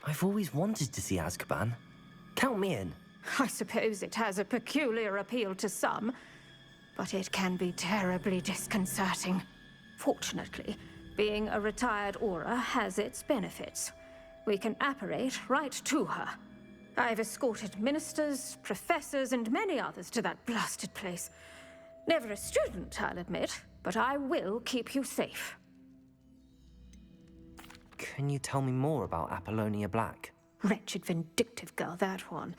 I've always wanted to see Azkaban. Count me in. I suppose it has a peculiar appeal to some, but it can be terribly disconcerting. Fortunately, being a retired Auror has its benefits. We can apparate right to her. I've escorted ministers, professors, and many others to that blasted place. Never a student, I'll admit, but I will keep you safe. Can you tell me more about Apollonia Black? Wretched, vindictive girl, that one.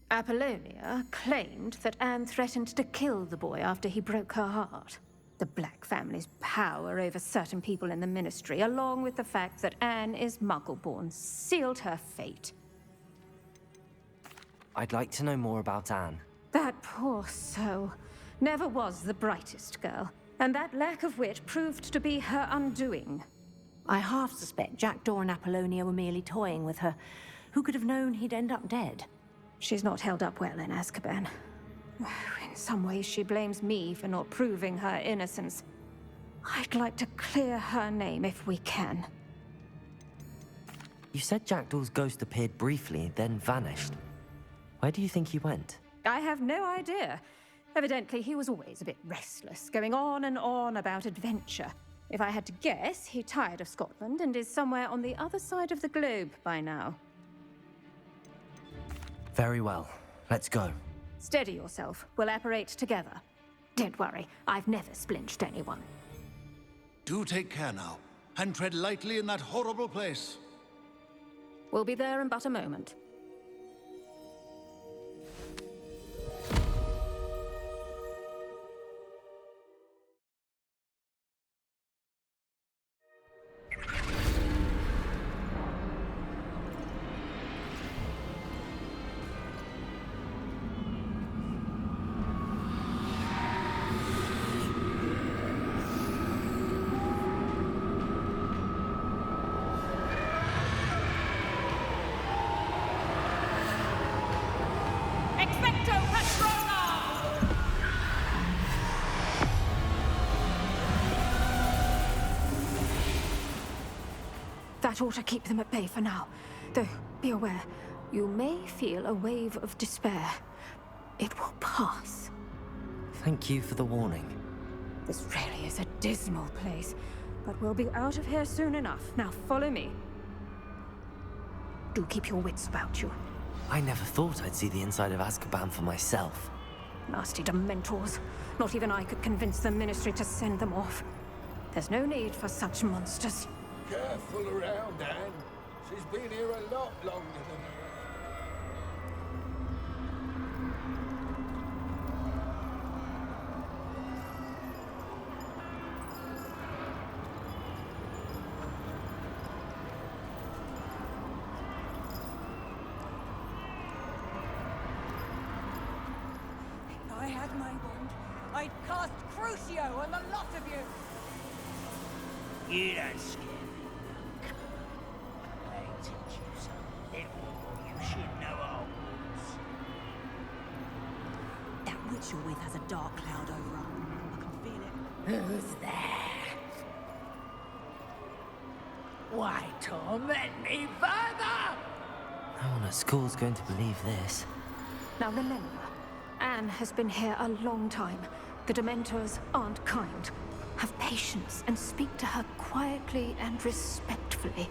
Apollonia claimed that Anne threatened to kill the boy after he broke her heart. The Black family's power over certain people in the Ministry, along with the fact that Anne is Muggle-born, sealed her fate. I'd like to know more about Anne. That poor soul never was the brightest girl, and that lack of wit proved to be her undoing. I half suspect Jackdaw and Apollonia were merely toying with her. Who could have known he'd end up dead? She's not held up well in Azkaban. In some ways, she blames me for not proving her innocence. I'd like to clear her name if we can. You said Jackdaw's ghost appeared briefly, then vanished. Where do you think he went? I have no idea. Evidently, he was always a bit restless, going on and on about adventure. If I had to guess, he tired of Scotland and is somewhere on the other side of the globe by now. Very well. Let's go. Steady yourself. We'll apparate together. Don't worry, I've never splinched anyone. Do take care now, and tread lightly in that horrible place. We'll be there in but a moment. That ought to keep them at bay for now. Though, be aware, you may feel a wave of despair. It will pass. Thank you for the warning. This really is a dismal place, but we'll be out of here soon enough. Now follow me. Do keep your wits about you. I never thought I'd see the inside of Azkaban for myself. Nasty Dementors. Not even I could convince the Ministry to send them off. There's no need for such monsters. Careful around, Anne. She's been here a lot longer than If I had my wand, I'd cast Crucio on the lot of you! You don't scare me. I teach you something you should know Hogwarts. That witch you're with has a dark cloud over her. I can feel it. Who's there? Why torment me further? No one at school's going to believe this. Now remember, Anne has been here a long time. The Dementors aren't kind. Have patience and speak to her quietly and respectfully.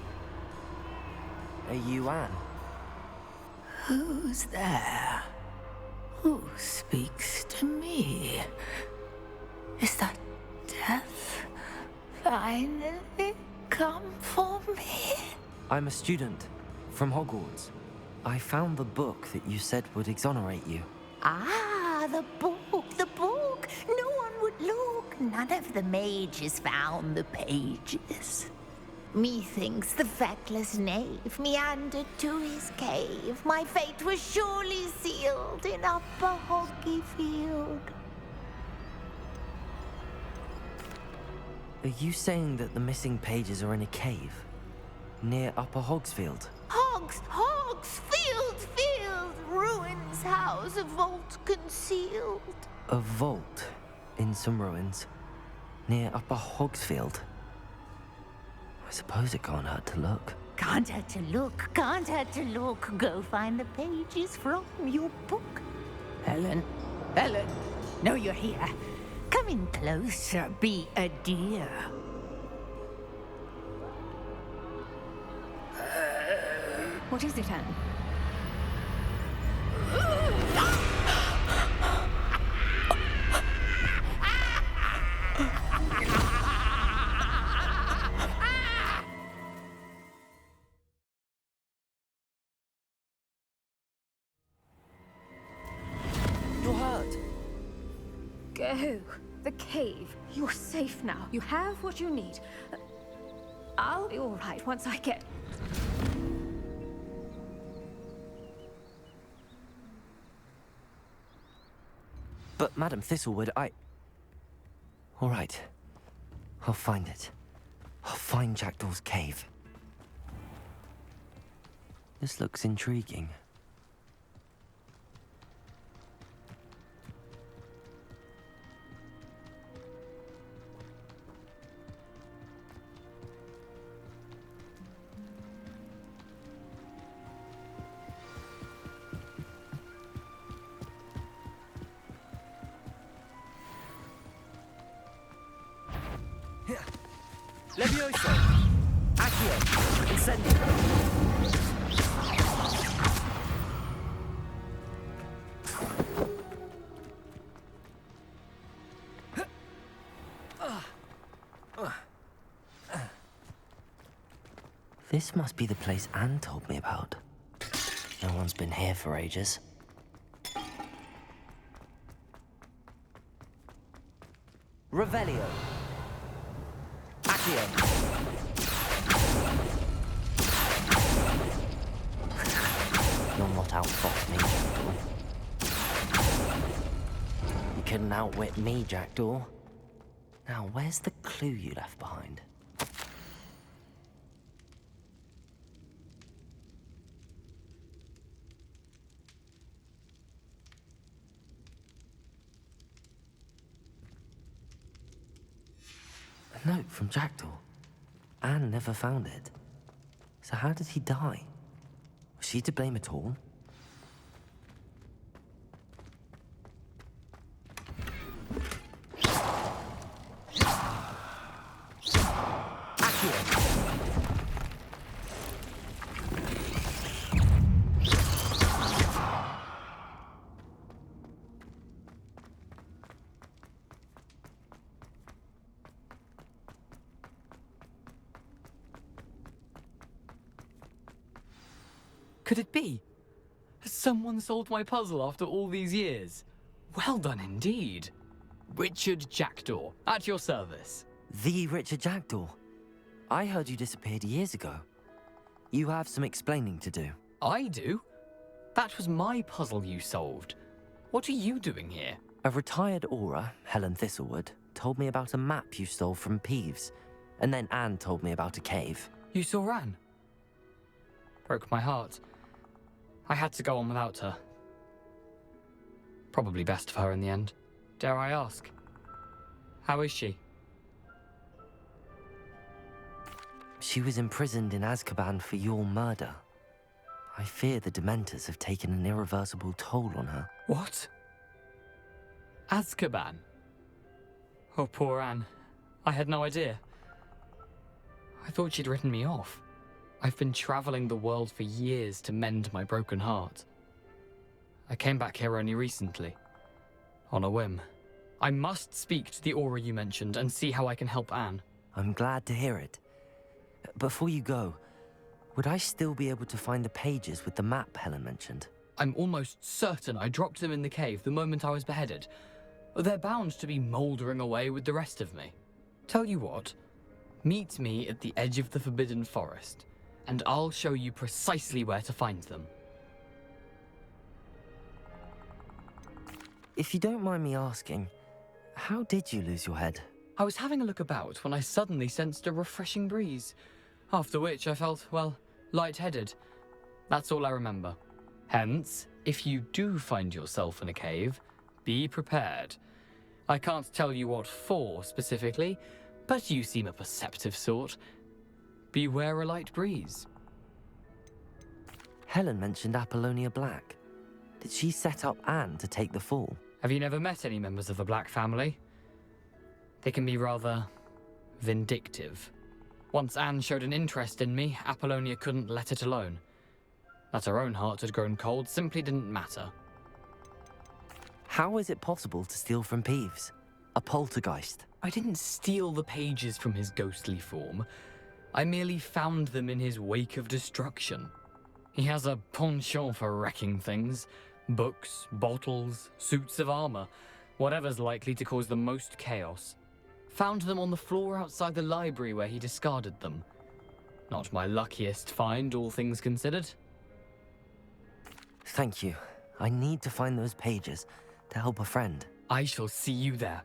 Are you Anne? Who's there? Who speaks to me? Is that death finally come for me? I'm a student from Hogwarts. I found the book that you said would exonerate you. Ah, the book. No one would look. None of the mages found the pages. Methinks the feckless knave meandered to his cave. My fate was surely sealed in Upper Hoggyfield. Are you saying that the missing pages are in a cave? Near Upper Hogsfield? Field! Ruins house, a vault concealed. A vault in some ruins near Upper Hogsfield. I suppose it can't hurt to look. Can't hurt to look, can't hurt to look. Go find the pages from your book. Helen, Helen, know you're here. Come in closer, be a dear. What is it, Anne? You're hurt. Go. The cave. You're safe now. You have what you need. I'll be all right once I get... But, Madam Thistlewood, all right. I'll find it. I'll find Jackdaw's cave. This looks intriguing. Levioso! Accio! Incendio! This must be the place Anne told me about. No one's been here for ages. Revelio! You'll not outfox me, Jackdaw. You couldn't outwit me, Jackdaw. Now, where's the clue you left behind? A note from Jackdaw. Anne never found it. So how did he die? Was she to blame at all? Could it be? Has someone solved my puzzle after all these years? Well done indeed. Richard Jackdaw, at your service. The Richard Jackdaw. I heard you disappeared years ago. You have some explaining to do. I do? That was my puzzle you solved. What are you doing here? A retired Auror, Helen Thistlewood, told me about a map you stole from Peeves. And then Anne told me about a cave. You saw Anne? Broke my heart. I had to go on without her. Probably best for her in the end. Dare I ask? How is she? She was imprisoned in Azkaban for your murder. I fear the Dementors have taken an irreversible toll on her. What? Azkaban? Oh, poor Anne. I had no idea. I thought she'd written me off. I've been traveling the world for years to mend my broken heart. I came back here only recently, on a whim. I must speak to the Auror you mentioned and see how I can help Anne. I'm glad to hear it. Before you go, would I still be able to find the pages with the map Helen mentioned? I'm almost certain I dropped them in the cave the moment I was beheaded. They're bound to be mouldering away with the rest of me. Tell you what, meet me at the edge of the Forbidden Forest, and I'll show you precisely where to find them. If you don't mind me asking, how did you lose your head? I was having a look about when I suddenly sensed a refreshing breeze, after which I felt, well, lightheaded. That's all I remember. Hence, if you do find yourself in a cave, be prepared. I can't tell you what for specifically, but you seem a perceptive sort. Beware a light breeze. Helen mentioned Apollonia Black. Did she set up Anne to take the fall? Have you never met any members of the Black family? They can be rather vindictive. Once Anne showed an interest in me, Apollonia couldn't let it alone. That her own heart had grown cold simply didn't matter. How is it possible to steal from Peeves? A poltergeist? I didn't steal the pages from his ghostly form. I merely found them in his wake of destruction. He has a penchant for wrecking things. Books, bottles, suits of armor, whatever's likely to cause the most chaos. Found them on the floor outside the library where he discarded them. Not my luckiest find, all things considered. Thank you. I need to find those pages to help a friend. I shall see you there.